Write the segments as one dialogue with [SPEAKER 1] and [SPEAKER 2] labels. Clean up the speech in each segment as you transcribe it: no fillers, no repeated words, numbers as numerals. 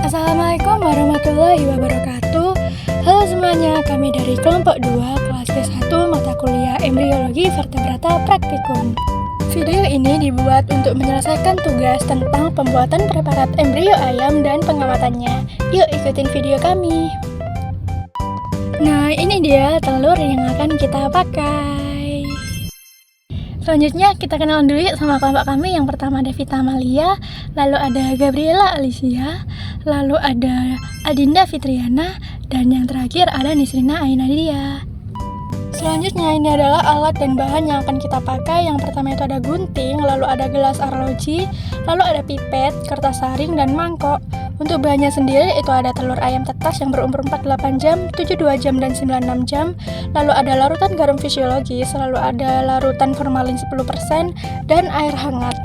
[SPEAKER 1] Assalamualaikum warahmatullahi wabarakatuh. Halo semuanya, kami dari kelompok 2 kelas B1 mata kuliah Embriologi Vertebrata Praktikum. Video ini dibuat untuk menyelesaikan tugas tentang pembuatan preparat embrio ayam dan pengawatannya. Yuk ikutin video kami. Nah, ini dia telur yang akan kita pakai. Selanjutnya kita kenalan dulu sama kelompok kami. Yang pertama ada Vita Amalia, lalu ada Gabriela Alicia, lalu ada Adinda Fitriana, dan yang terakhir ada Nisrina Ainadia. Selanjutnya ini adalah alat dan bahan yang akan kita pakai. Yang pertama itu ada gunting, lalu ada gelas arloji, lalu ada pipet, kertas saring, dan mangkok. Untuk bahannya sendiri itu ada telur ayam tetas yang berumur 48 jam, 72 jam, dan 96 jam. Lalu ada larutan garam fisiologis, lalu ada larutan formalin 10%, dan air hangat.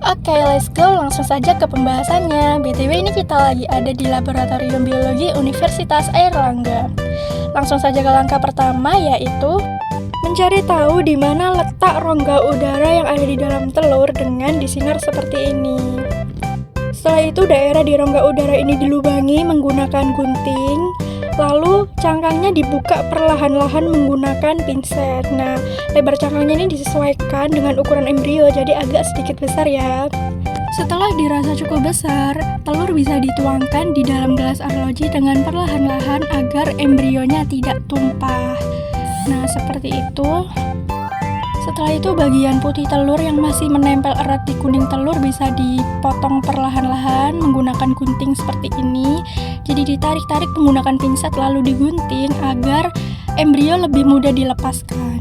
[SPEAKER 1] Oke, let's go, langsung saja ke pembahasannya. BTW ini kita lagi ada di Laboratorium Biologi Universitas Airlangga. Langsung saja ke langkah pertama, yaitu mencari tahu di mana letak rongga udara yang ada di dalam telur dengan disinar seperti ini. Setelah itu daerah di rongga udara ini dilubangi menggunakan gunting, lalu cangkangnya dibuka perlahan-lahan menggunakan pinset. Nah, lebar cangkangnya ini disesuaikan dengan ukuran embrio, jadi agak sedikit besar ya. Setelah dirasa cukup besar, telur bisa dituangkan di dalam gelas arloji dengan perlahan-lahan agar embrionya tidak tumpah. Nah, seperti itu. Setelah itu bagian putih telur yang masih menempel erat di kuning telur bisa dipotong perlahan-lahan menggunakan gunting seperti ini. Jadi ditarik-tarik menggunakan pinset lalu digunting agar embrio lebih mudah dilepaskan.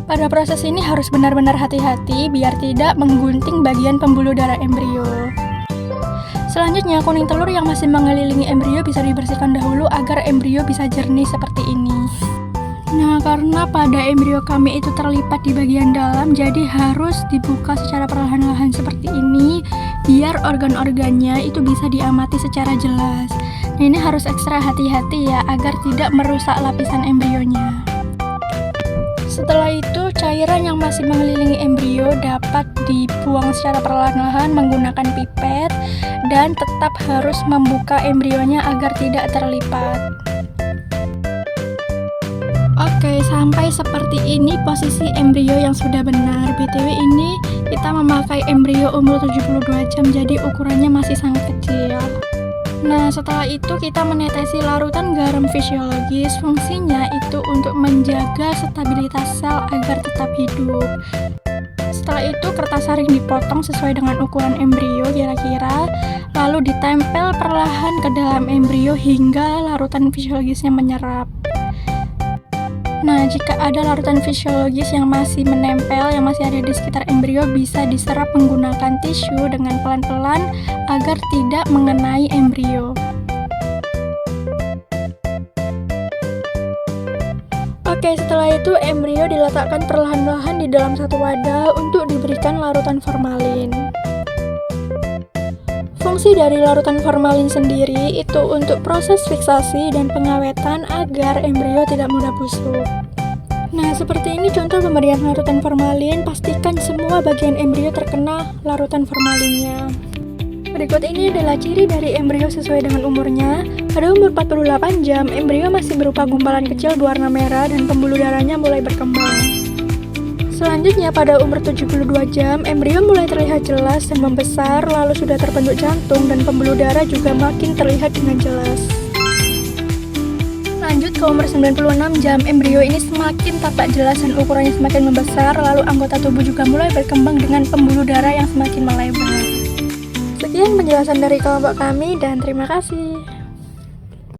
[SPEAKER 1] Pada proses ini harus benar-benar hati-hati biar tidak menggunting bagian pembuluh darah embrio. Selanjutnya kuning telur yang masih mengelilingi embrio bisa dibersihkan dahulu agar embrio bisa jernih seperti ini. Nah, karena pada embrio kami itu terlipat di bagian dalam, jadi harus dibuka secara perlahan-lahan seperti ini, biar organ-organnya itu bisa diamati secara jelas. Nah, ini harus ekstra hati-hati ya, agar tidak merusak lapisan embrionya. Setelah itu, cairan yang masih mengelilingi embrio dapat dibuang secara perlahan-lahan menggunakan pipet, dan tetap harus membuka embrionya agar tidak terlipat. Oke, sampai seperti ini posisi embrio yang sudah benar. BTW ini kita memakai embrio umur 72 jam, jadi ukurannya masih sangat kecil. Nah, setelah itu kita menetesi larutan garam fisiologis. Fungsinya itu untuk menjaga stabilitas sel agar tetap hidup. Setelah itu kertas saring dipotong sesuai dengan ukuran embrio kira-kira, lalu ditempel perlahan ke dalam embrio hingga larutan fisiologisnya menyerap. Nah, jika ada larutan fisiologis yang masih menempel, yang masih ada di sekitar embrio, bisa diserap menggunakan tisu dengan pelan-pelan agar tidak mengenai embrio. Oke, setelah itu embrio diletakkan perlahan-lahan di dalam satu wadah untuk diberikan larutan formalin. Fungsi dari larutan formalin sendiri itu untuk proses fiksasi dan pengawetan agar embrio tidak mudah busuk. Nah, seperti ini contoh pemberian larutan formalin. Pastikan semua bagian embrio terkena larutan formalinnya. Berikut ini adalah ciri dari embrio sesuai dengan umurnya. Pada umur 48 jam, embrio masih berupa gumpalan kecil berwarna merah dan pembuluh darahnya mulai berkembang. Selanjutnya pada umur 72 jam, embrio mulai terlihat jelas dan membesar, lalu sudah terbentuk jantung dan pembuluh darah juga makin terlihat dengan jelas. Lanjut ke umur 96 jam, embrio ini semakin tampak jelas dan ukurannya semakin membesar, lalu anggota tubuh juga mulai berkembang dengan pembuluh darah yang semakin melebar. Sekian penjelasan dari kelompok kami dan terima kasih.